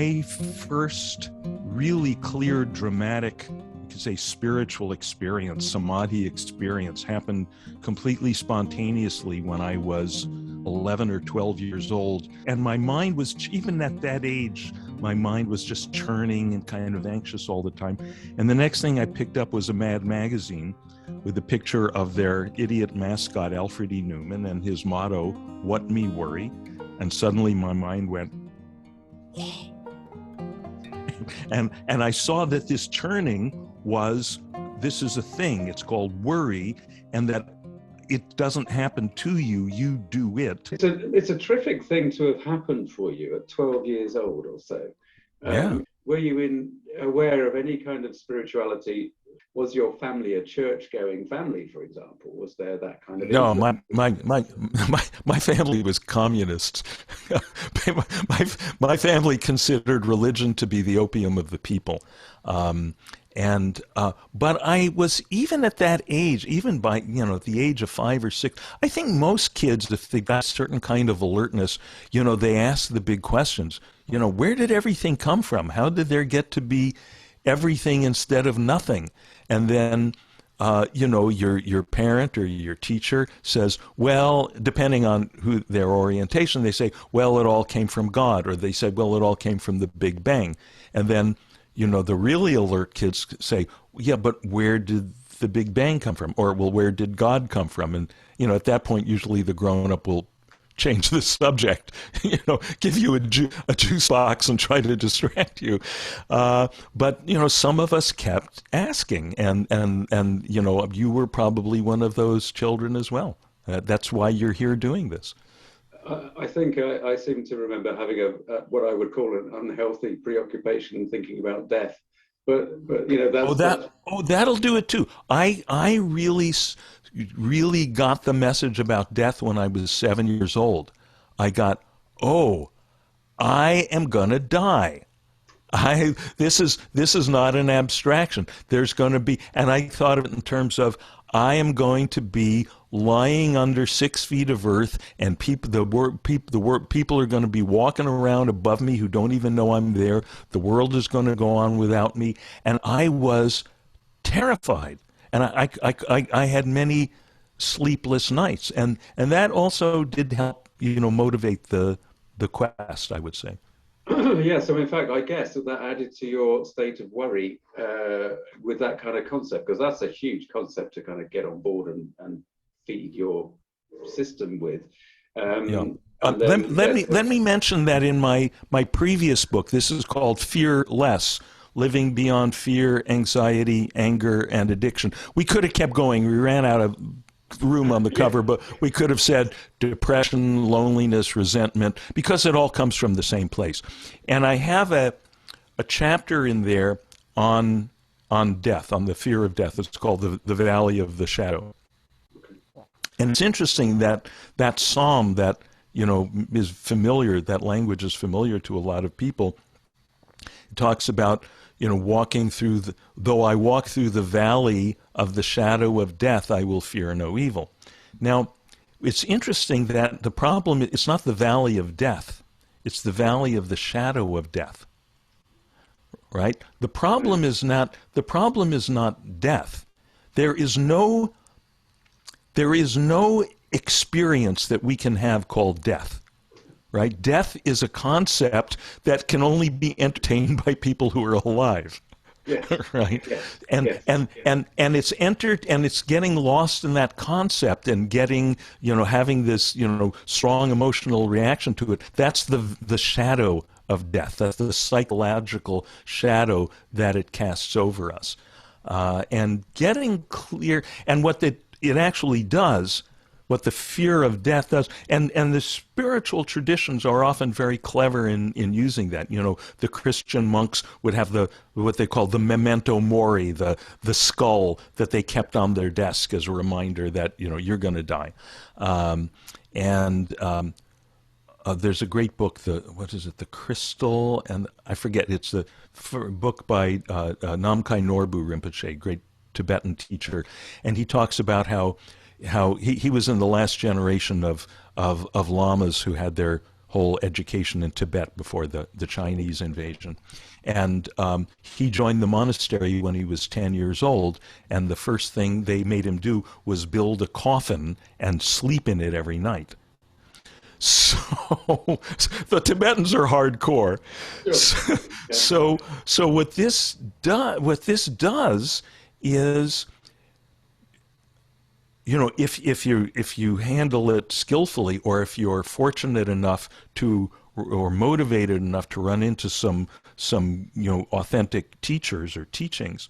my first really clear, dramatic, you could say spiritual experience, Samadhi experience, happened completely spontaneously when I was 11 or 12 years old. And my mind was, even at that age, my mind was just churning and kind of anxious all the time. And the next thing I picked up was a Mad magazine with a picture of their idiot mascot, Alfred E. Newman, and his motto, "What me worry?" And suddenly my mind went, and I saw that this churning was, this is a thing, it's called worry, and that it doesn't happen to you, you do it. It's a terrific thing to have happened for you at 12 years old or so. Yeah. Were you aware of any kind of spirituality? Was your family a church-going family, for example? Was there that kind of No, influence? my family was communist. my family considered religion to be the opium of the people. But I was, even at that age, even by, the age of 5 or 6, I think most kids, if they got a certain kind of alertness, they ask the big questions. Where did everything come from? How did there get to be everything instead of nothing? And then, your parent or your teacher says, well, depending on who their orientation, they say, well, it all came from God, or they say, well, it all came from the Big Bang. And then, the really alert kids say, yeah, but where did the Big Bang come from? Or, well, where did God come from? And, at that point, usually the grown-up will change the subject, give you a juice box and try to distract you. But, some of us kept asking, and you were probably one of those children as well. That's why you're here doing this. I think I seem to remember having what I would call an unhealthy preoccupation and thinking about death. But that's... that'll do it too. I really got the message about death when I was 7 years old. I got, I am gonna die. This is not an abstraction. There's going to be, and I thought of it in terms of, I am going to be lying under 6 feet of earth, and people are going to be walking around above me who don't even know I'm there. The world is going to go on without me, and I was terrified. And I had many sleepless nights, and that also did help, motivate the quest, I would say. Yeah, so in fact, I guess that added to your state of worry with that kind of concept, because that's a huge concept to kind of get on board and feed your system with. Let me mention that in my previous book, this is called Fearless: Living Beyond Fear, Anxiety, Anger, and Addiction. We could have kept going. We ran out of room on the cover, but we could have said depression, loneliness, resentment, because it all comes from the same place. And I have a chapter in there on death, on the fear of death. It's called the Valley of the Shadow. And it's interesting that psalm that, is familiar, that language is familiar to a lot of people. It talks about, walking through though I walk through the valley of the shadow of death, I will fear no evil. Now, it's interesting that the problem, it's not the valley of death, it's the valley of the shadow of death. Right? The problem is not death. There is no experience that we can have called death. Right? Death is a concept that can only be entertained by people who are alive. Yes. Right? Yes. And it's entered, and it's getting lost in that concept and getting, having this, strong emotional reaction to it. That's the shadow of death. That's the psychological shadow that it casts over us. And getting clear, and what it actually does, what the fear of death does, and the spiritual traditions are often very clever in using that. The Christian monks would have what they call the memento mori, the skull that they kept on their desk as a reminder that you're going to die. There's a great book, The Crystal, and I forget, it's a book by Namkhai Norbu Rinpoche, great Tibetan teacher, and he talks about how he was in the last generation of lamas who had their whole education in Tibet before the Chinese invasion. And he joined the monastery when he was 10 years old, and the first thing they made him do was build a coffin and sleep in it every night. So the Tibetans are hardcore. So what this does is, you know, if you handle it skillfully, or if you're fortunate enough to, or motivated enough to run into some authentic teachers or teachings,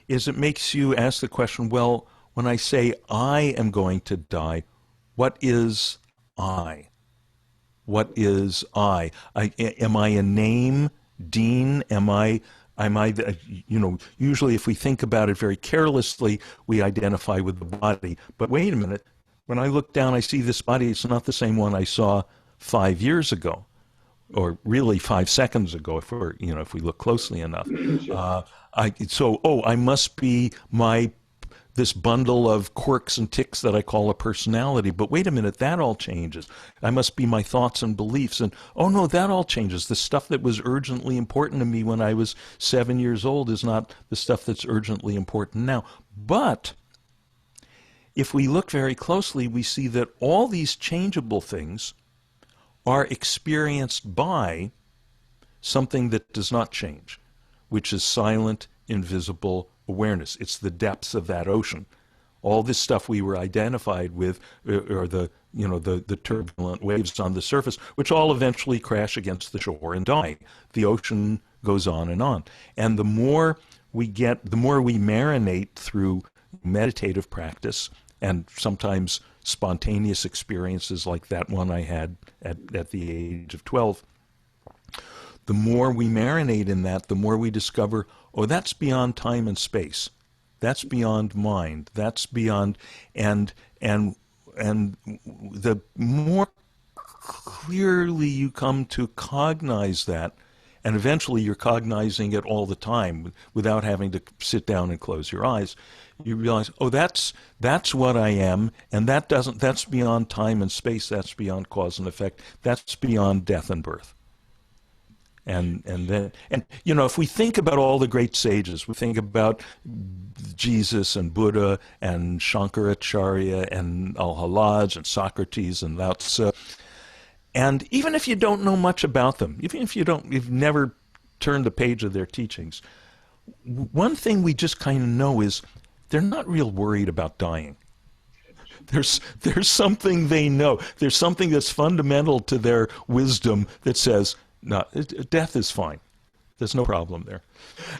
is it makes you ask the question, well, when I say I am going to die, what is I? What is I? Am I a name, Dean? Am I, usually if we think about it very carelessly, we identify with the body. But wait a minute, when I look down, I see this body, it's not the same one I saw 5 years ago, or really 5 seconds ago, if we look closely enough. I must be this bundle of quirks and tics that I call a personality. But wait a minute, that all changes. I must be my thoughts and beliefs. And oh no, that all changes. The stuff that was urgently important to me when I was 7 years old is not the stuff that's urgently important now. But if we look very closely, we see that all these changeable things are experienced by something that does not change, which is silent, invisible awareness. It's the depths of that ocean. All this stuff we were identified with are the turbulent waves on the surface, which all eventually crash against the shore and die. The ocean goes on. And the more we marinate through meditative practice, and sometimes spontaneous experiences like that one I had at the age of 12, the more we marinate in that, the more we discover, oh, that's beyond time and space. That's beyond mind. That's beyond, and the more clearly you come to cognize that, and eventually you're cognizing it all the time without having to sit down and close your eyes, you realize, oh, that's what I am, and that's beyond time and space. That's beyond cause and effect. That's beyond death and birth. And if we think about all the great sages, we think about Jesus and Buddha and Shankaracharya and Al-Hallaj and Socrates and Lao Tzu, and even if you don't know much about them, even if you've never turned the page of their teachings, one thing we just kind of know is they're not real worried about dying. There's something they know. There's something that's fundamental to their wisdom that says, no, death is fine. There's no problem there.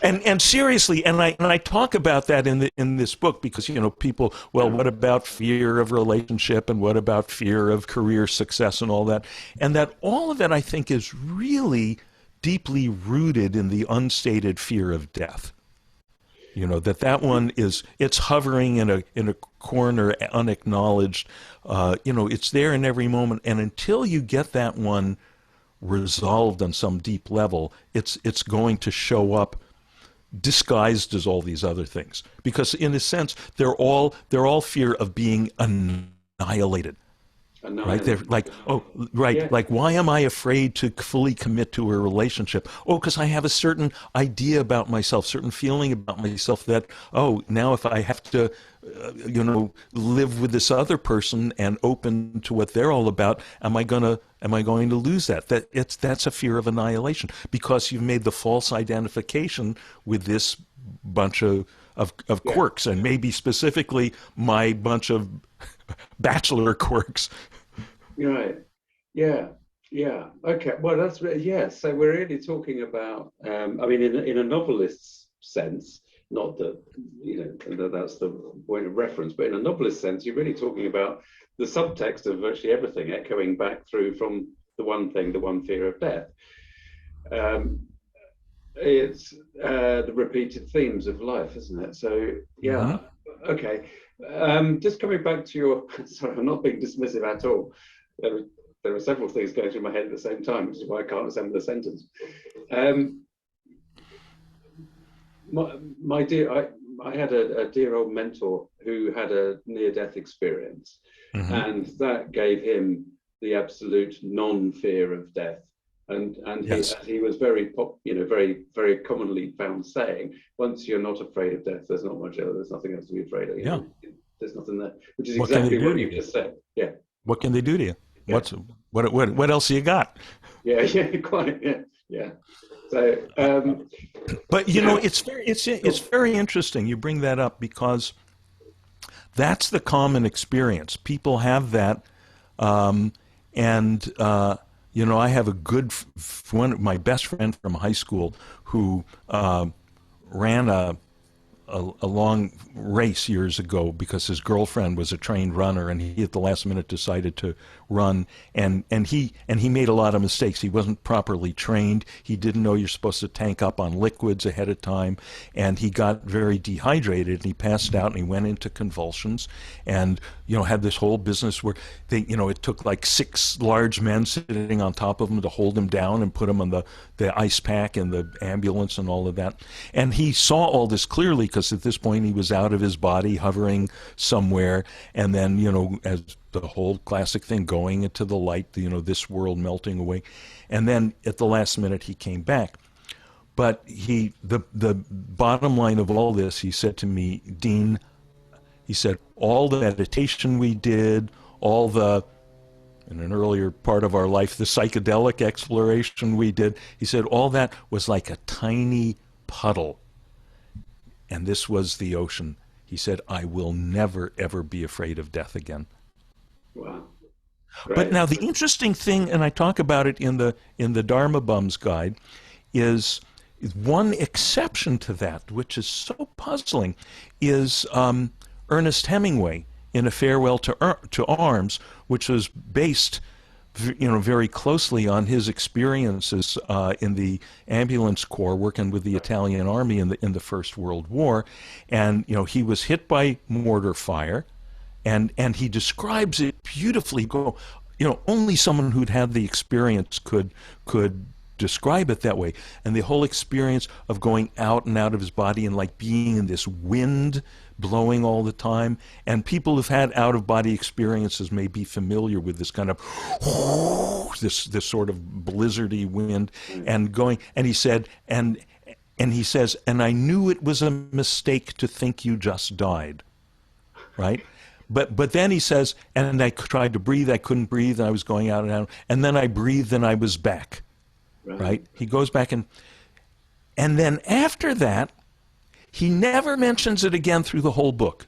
And seriously, and I talk about that in this book because, people, well, what about fear of relationship, and what about fear of career success and all that? And that all of it, I think, is really deeply rooted in the unstated fear of death. That one it's hovering in a corner, unacknowledged. It's there in every moment, and until you get that one resolved on some deep level, it's going to show up disguised as all these other things, because in a sense they're all fear of being annihilated. Right? They're like, oh, right. Yeah. Like, why am I afraid to fully commit to a relationship? Oh, because I have a certain idea about myself, certain feeling about myself that, oh, now if I have to, live with this other person and open to what they're all about, am I going to lose that? That's a fear of annihilation, because you've made the false identification with this bunch of quirks, and maybe specifically my bunch of bachelor quirks. Right. Yeah. Okay. Well, that's so we're really talking about. In a novelist's sense, not that that's the point of reference, but in a novelist's sense, you're really talking about the subtext of virtually everything, echoing back through from the one fear of death. It's the repeated themes of life, isn't it? So yeah. Mm-hmm. Okay. Just coming back to your. Sorry, I'm not being dismissive at all. There are several things going through my head at the same time, which is why I can't assemble a sentence. My dear, I had a dear old mentor who had a near-death experience, mm-hmm. and that gave him the absolute non-fear of death. And Yes. he was very very commonly found saying, once you're not afraid of death, there's not much else, there's nothing else to be afraid of. Yeah. There's nothing there, which is What can they exactly do what to you you? just said. Yeah. What can they do to you? Yeah. What else you got? Yeah, yeah, quite, yeah, yeah. So, But it's very interesting you bring that up, because that's the common experience. People have that, and I have a good one. My best friend from high school who ran a long race years ago because his girlfriend was a trained runner, and he at the last minute decided to run, and he made a lot of mistakes. He wasn't properly trained. He didn't know you're supposed to tank up on liquids ahead of time, and he got very dehydrated, and he passed out, and he went into convulsions, and had this whole business where it took like 6 large men sitting on top of him to hold him down and put him on the ice pack and the ambulance and all of that. And he saw all this clearly, because at this point he was out of his body, hovering somewhere, and then as the whole classic thing, going into the light, this world melting away, and then at the last minute he came back. But the bottom line of all this, he said to me, Dean, he said, all the meditation we did, in an earlier part of our life, the psychedelic exploration we did, he said, all that was like a tiny puddle, and this was the ocean. He said, I will never, ever be afraid of death again. wow. But Right. now the interesting thing, and I talk about it in the Dharma Bums guide, is one exception to that, which is so puzzling, is Ernest Hemingway in A Farewell to Arms, which was based very closely on his experiences in the ambulance corps, working with the Italian army in the First World War, and he was hit by mortar fire, and he describes it beautifully. Only someone who'd had the experience could describe it that way, and the whole experience of going out and out of his body and like being in this wind blowing all the time. And people who've had out-of-body experiences may be familiar with this kind of this sort of blizzardy wind and going. And he said, and he says, and I knew it was a mistake to think you just died, right? But then he says, and I tried to breathe, I couldn't breathe, and I was going out and out, and then I breathed and I was back, right? He goes back, and then after that, he never mentions it again through the whole book.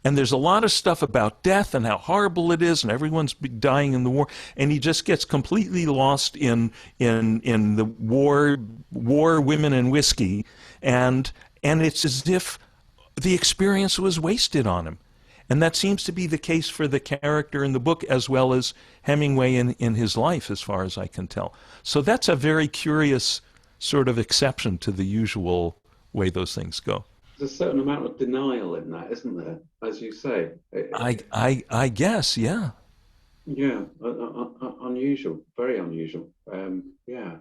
And there's a lot of stuff about death and how horrible it is, and everyone's dying in the war, and he just gets completely lost in the war, women, and whiskey, and it's as if the experience was wasted on him. And that seems to be the case for the character in the book, as well as Hemingway in his life, as far as I can tell. So that's a very curious sort of exception to the usual way those things go. There's a certain amount of denial in that, isn't there? As you say. I guess, yeah. Yeah, unusual, very unusual. Yeah.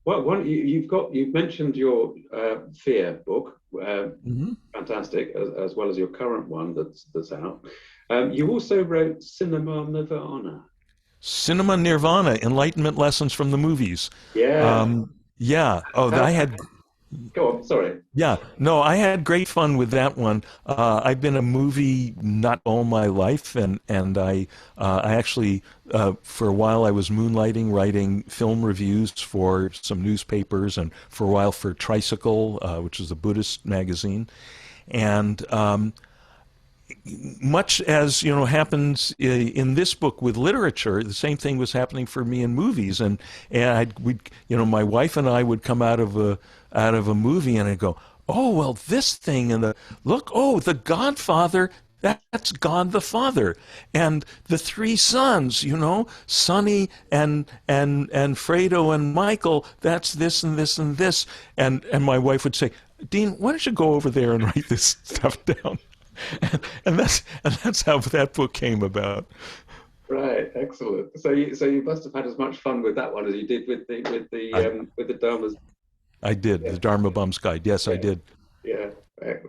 Well, you've mentioned your fear book, fantastic, as well as your current one that's out. You also wrote Cinema Nirvana. Cinema Nirvana, Enlightenment Lessons from the Movies. Yeah. Yeah. Oh, I had. Go on, sorry. Yeah, no, I had great fun with that one. I've been a movie nut all my life, and I actually for a while I was moonlighting, writing film reviews for some newspapers, and for a while for Tricycle, which is a Buddhist magazine, and much as happens in this book with literature, the same thing was happening for me in movies, and my wife and I would come out of a movie and I'd go, oh well, this thing, and the Godfather, that's God the Father, and the three sons, Sonny and Fredo and Michael, that's this and this and this, and my wife would say, Dean, why don't you go over there and write this stuff down? And that's how that book came about. Right, excellent. So you must have had as much fun with that one as you did with the Dharma's. I did, the Dharma Bums guide. Yes, Yeah. I did. Yeah.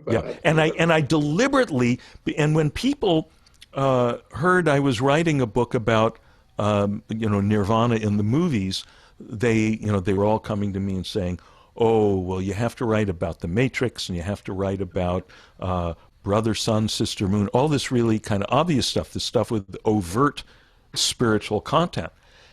Yeah, and I deliberately, and when people heard I was writing a book about Nirvana in the movies, they were all coming to me and saying, oh, well, you have to write about the Matrix, and you have to write about brother, sun, sister, moon, all this really kind of obvious stuff, this stuff with overt spiritual content.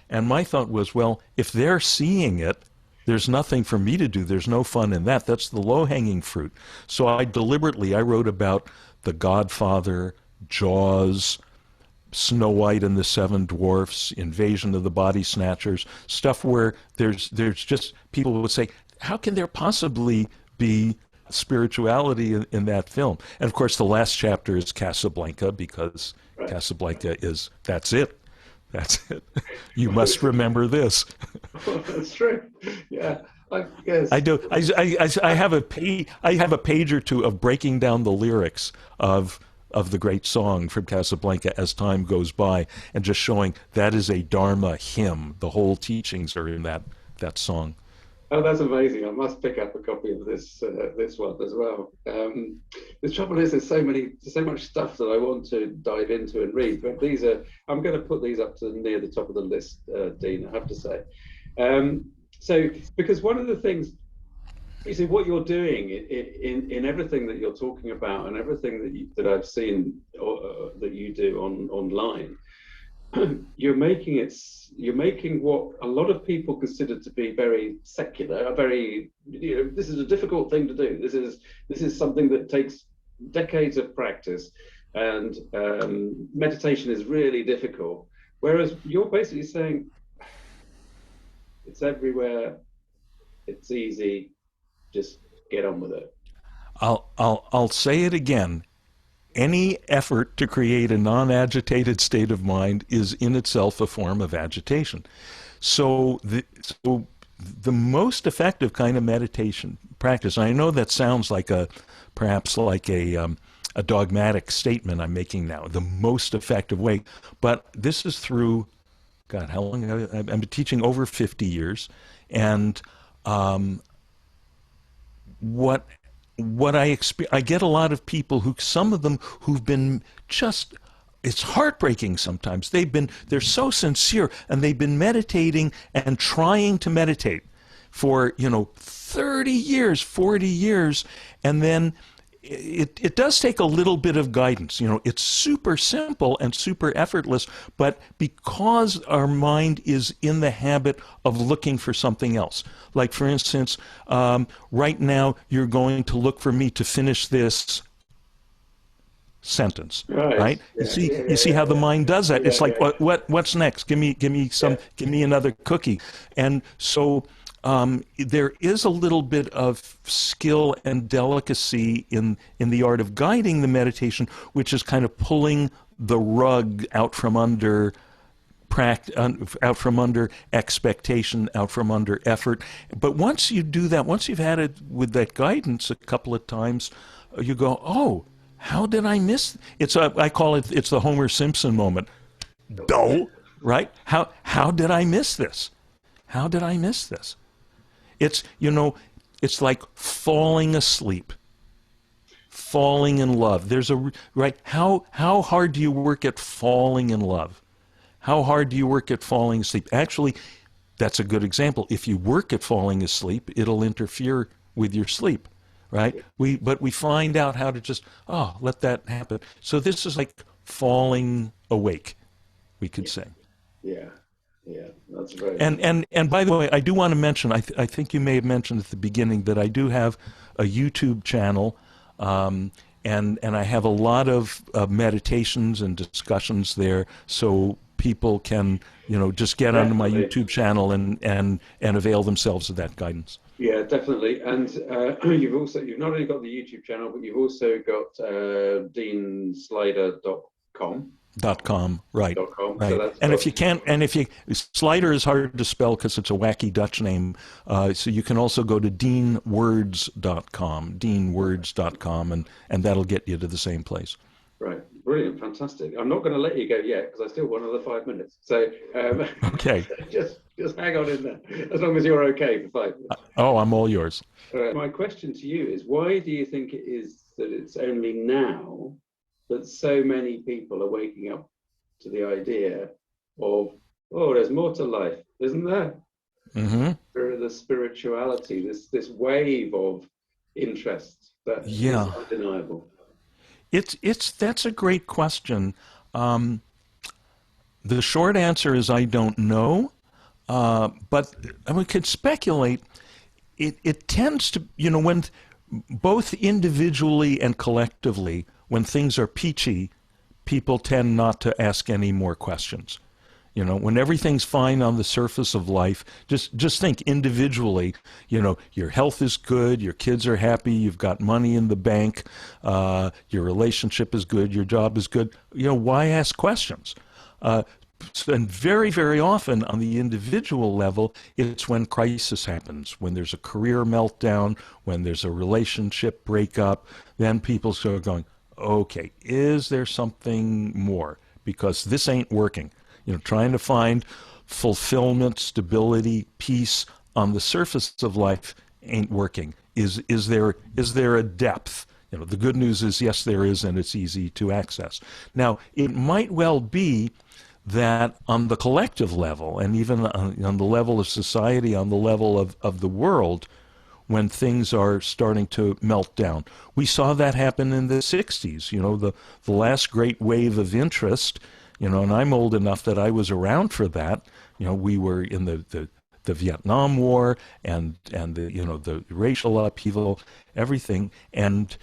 And my thought was, well, if they're seeing it, there's nothing for me to do. There's no fun in that. That's the low-hanging fruit. So I wrote about The Godfather, Jaws, Snow White and the Seven Dwarfs, Invasion of the Body Snatchers, stuff where there's just, people would say, how can there possibly be spirituality in that film? And of course, the last chapter is Casablanca, because Casablanca is, that's it. That's it. You must remember this. That's true. Yeah. Yes. I do. I have a page or two of breaking down the lyrics of the great song from Casablanca as time goes by, and just showing that is a Dharma hymn. The whole teachings are in that song. Oh, that's amazing! I must pick up a copy of this one as well. The trouble is, there's so much stuff that I want to dive into and read, but I'm going to put these up to near the top of the list, Dean, I have to say. So, because one of the things, you see, what you're doing in everything that you're talking about, and everything that I've seen that you do online, you're making what a lot of people consider to be very secular, this is a difficult thing to do. This is something that takes decades of practice, and meditation is really difficult. Whereas you're basically saying it's everywhere, it's easy, just get on with it. I'll say it again. Any effort to create a non-agitated state of mind is in itself a form of agitation. So the most effective kind of meditation practice, and I know that sounds like perhaps like a dogmatic statement I'm making now, the most effective way, but this is through, God, how long? I've been teaching over 50 years, and what I get a lot of people some of them who've been just, it's heartbreaking sometimes. They're so sincere, and they've been meditating and trying to meditate for, 30 years, 40 years, and then it does take a little bit of guidance. It's super simple and super effortless, but because our mind is in the habit of looking for something else. Like, for instance, right now you're going to look for me to finish this sentence, right? You see how the mind does that. It's like, what's next? Give me another cookie. And so there is a little bit of skill and delicacy in the art of guiding the meditation, which is kind of pulling the rug out from under expectation, out from under effort. But once you do that, once you've had it with that guidance a couple of times, you go, oh, how did I miss? I call it, it's the Homer Simpson moment. No, right? How did I miss this? How did I miss this? It's, it's like falling asleep, falling in love. How hard do you work at falling in love? How hard do you work at falling asleep? Actually, that's a good example. If you work at falling asleep, it'll interfere with your sleep, right? But we find out how to just, let that happen. So this is like falling awake, we could say. Yeah. Yeah, that's very. And by the way, I do want to mention, I think you may have mentioned at the beginning that I do have a YouTube channel, and I have a lot of meditations and discussions there, so people can just get onto my YouTube channel and avail themselves of that guidance. Yeah, definitely. And you've not only got the YouTube channel, but you've also got deanslyter.com. .com, right. .com. Right. So and if Sluyter is hard to spell because it's a wacky Dutch name, so you can also go to deanwords.com, and that'll get you to the same place. Right. Brilliant. Fantastic. I'm not going to let you go yet because I still want another 5 minutes. So okay. just hang on in there, as long as you're okay for 5 minutes. I'm all yours. My question to you is, why do you think it is that it's only now that so many people are waking up to the idea of oh, there's more to life, isn't there? Mm-hmm. The spirituality, this wave of interest that is Yeah. undeniable. That's a great question. Um, the short answer is I don't know, but we could speculate. It tends to, when both individually and collectively, when things are peachy, people tend not to ask any more questions. When everything's fine on the surface of life, just think individually, your health is good, your kids are happy, you've got money in the bank, your relationship is good, your job is good. Why ask questions? And very, very often on the individual level, it's when crisis happens, when there's a career meltdown, when there's a relationship breakup, then people start going, okay, is there something more? Because this ain't working. Trying to find fulfillment, stability, peace on the surface of life ain't working. Is there a depth? The good news is yes, there is, and it's easy to access. Now, it might well be that on the collective level, and even on the level of society, on the level of the world, when things are starting to melt down. We saw that happen in the 60s, the last great wave of interest, and I'm old enough that I was around for that. We were in the Vietnam War and the racial upheaval, everything, and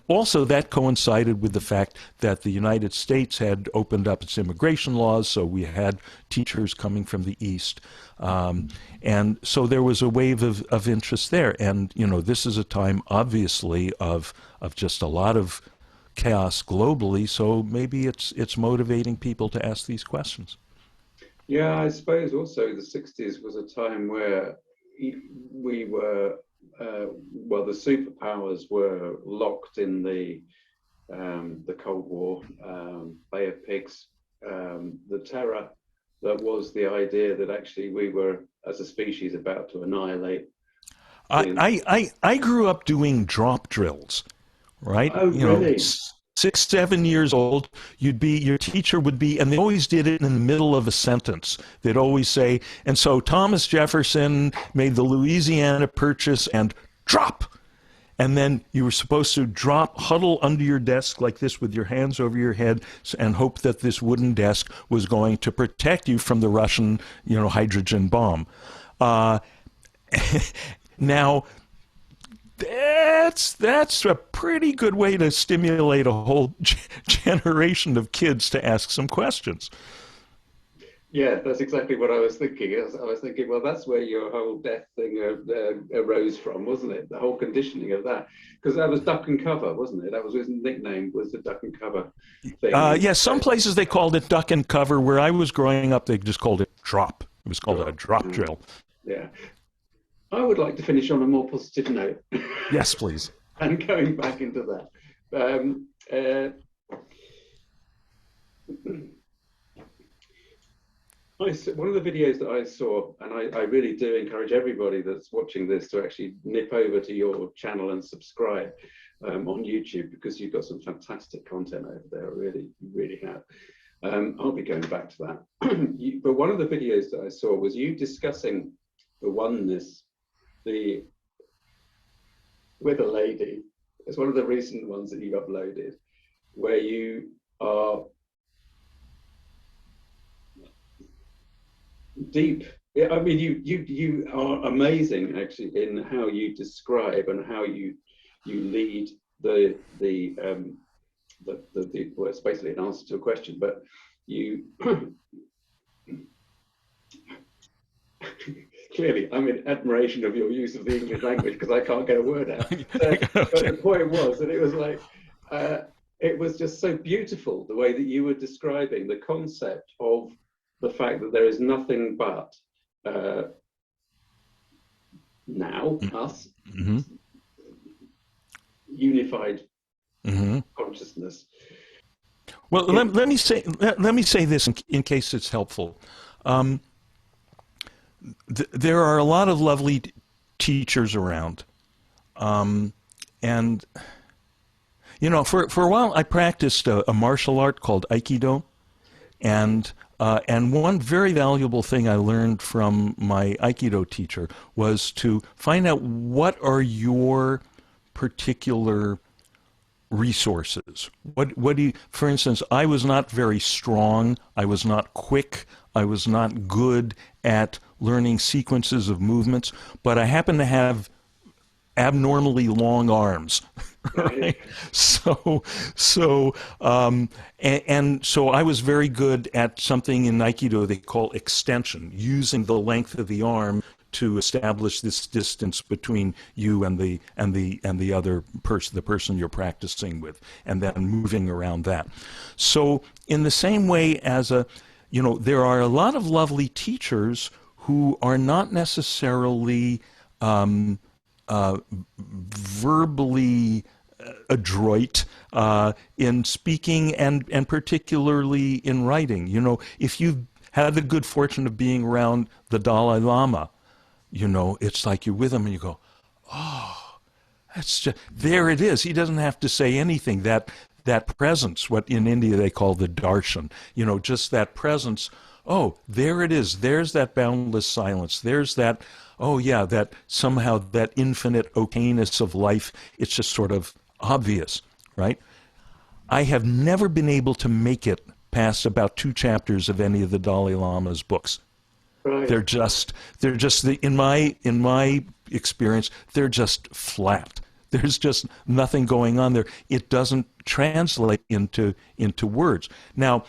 also that coincided with the fact that the United States had opened up its immigration laws, so we had teachers coming from the East, and so there was a wave of interest there, and this is a time obviously of just a lot of chaos globally, so maybe it's motivating people to ask these questions. Yeah, I suppose also the 60s was a time where we were, well, the superpowers were locked in the Cold War, Bay of Pigs, the terror that was the idea that actually we were, as a species, about to annihilate. I grew up doing drop drills, right? Oh, really? 6, 7 years old, your teacher would be, and they always did it in the middle of a sentence. They'd always say, and so Thomas Jefferson made the Louisiana Purchase and drop. And then you were supposed to huddle under your desk like this with your hands over your head and hope that this wooden desk was going to protect you from the Russian, hydrogen bomb. Now, that's a pretty good way to stimulate a whole generation of kids to ask some questions. Yeah, that's exactly what I was thinking. I was thinking, well, that's where your whole death thing arose from, wasn't it? The whole conditioning of that, because that was duck and cover, wasn't it? That was his nickname, was the duck and cover thing. Yeah, some places they called it duck and cover. Where I was growing up, they just called it drop. It was called a drop drill. Yeah. I would like to finish on a more positive note. Yes, please. And going back into that. One of the videos that I saw, and I really do encourage everybody that's watching this to actually nip over to your channel and subscribe on YouTube, because you've got some fantastic content over there. Really, you really have. I'll be going back to that. But one of the videos that I saw was you discussing the oneness with a lady. It's one of the recent ones that you uploaded, where you are deep. I mean, you are amazing actually in how you describe and how you lead the well, it's basically an answer to a question, but you clearly, I'm in admiration of your use of the English language because I can't get a word out. But the point was that it was like, it was just so beautiful the way that you were describing the concept of the fact that there is nothing but now, us, unified consciousness. Well, let me say this in case it's helpful. There are a lot of lovely teachers around, and for a while I practiced a martial art called Aikido, and And one very valuable thing I learned from my Aikido teacher was to find out what are your particular resources. What do you, for instance, I was not very strong, I was not quick, I was not good at learning sequences of movements, but I happen to have abnormally long arms. Right? So I was very good at something in Aikido they call extension, using the length of the arm to establish this distance between you and the other person, the person you're practicing with, and then moving around that. So in the same way as there are a lot of lovely teachers who are not necessarily verbally adroit in speaking and particularly in writing. If you've had the good fortune of being around the Dalai Lama, it's like you're with him and you go, oh, that's just, there it is. He doesn't have to say anything. That presence, what in India they call the darshan, just that presence. Oh, there it is. There's that boundless silence. There's that, oh yeah, that somehow that infinite okayness of life. It's just sort of obvious, right? I have never been able to make it past about 2 chapters of any of the Dalai Lama's books. Right. They're just in my experience, they're just flat. There's just nothing going on there. It doesn't translate into words. Now,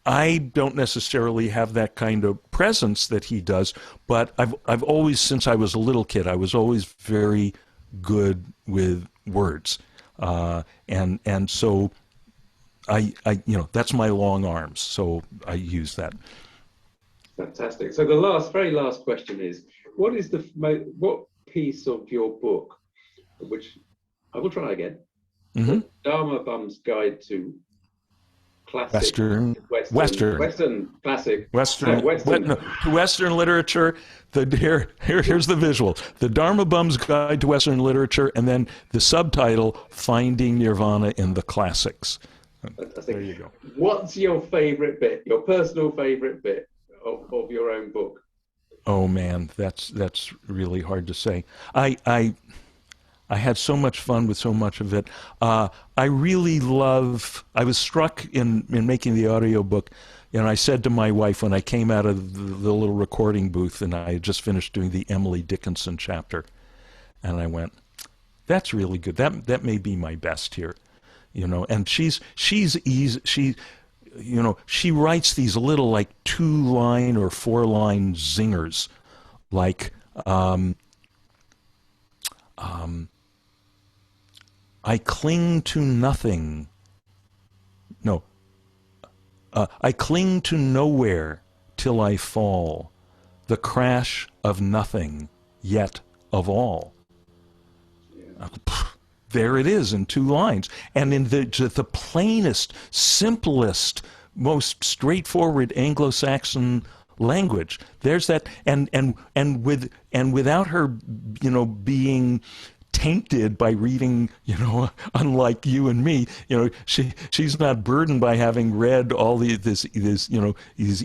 I don't necessarily have that kind of presence that he does, but I've always, since I was a little kid, I was always very good with words, and so I that's my long arms, so I use that. Fantastic. So the very last question is, what piece of your book, which I will try again, Mm-hmm. the Dharma Bums Guide to Classic Western classic to Western literature. Here's the visual: the Dharma Bums Guide to Western Literature, and then the subtitle: Finding Nirvana in the Classics. Fantastic. There you go. What's your favorite bit? Your personal favorite bit of your own book? Oh man, that's really hard to say. I had so much fun with so much of it. I was struck in making the audiobook, and I said to my wife when I came out of the little recording booth and I had just finished doing the Emily Dickinson chapter, and I went, that's really good. That may be my best here. And she's easy. She writes these little like 2-line or 4-line zingers, like I cling to nothing. No. I cling to nowhere till I fall, the crash of nothing, yet of all. Yeah. There it is in 2 lines. And in the plainest, simplest, most straightforward Anglo-Saxon language, there's that, and without her, being tainted by reading, unlike you and me, she's not burdened by having read all these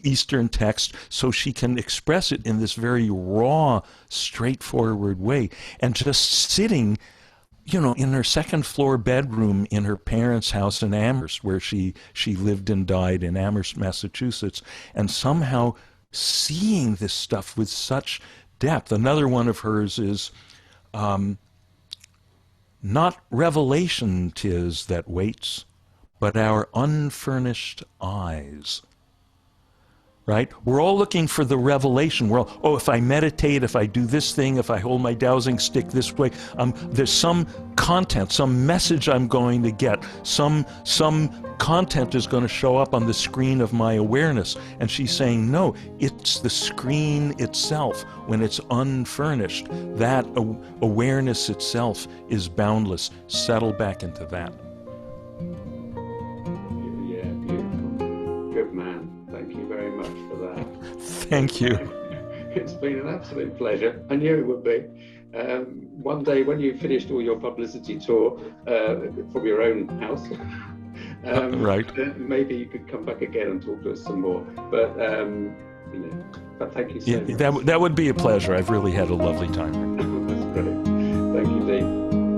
Eastern texts, so she can express it in this very raw, straightforward way. And just sitting, in her 2nd floor bedroom in her parents' house in Amherst, where she lived and died in Amherst, Massachusetts, and somehow seeing this stuff with such depth. Another one of hers is, not revelation 'tis that waits, but our unfurnished eyes. Right? We're all looking for the revelation. We're all, if I meditate, if I do this thing, if I hold my dowsing stick this way, there's some content, some message I'm going to get, some content is going to show up on the screen of my awareness. And she's saying, no, it's the screen itself. When it's unfurnished, that awareness itself is boundless. Settle back into that. Yeah, beautiful. Good man. Thank you very much for that. Thank you. It's been an absolute pleasure. I knew it would be. One day when you've finished all your publicity tour from your own house, Right. Maybe you could come back again and talk to us some more. But but thank you so Yeah, much. that would be a pleasure. I've really had a lovely time. That's great. Thank you, Dean.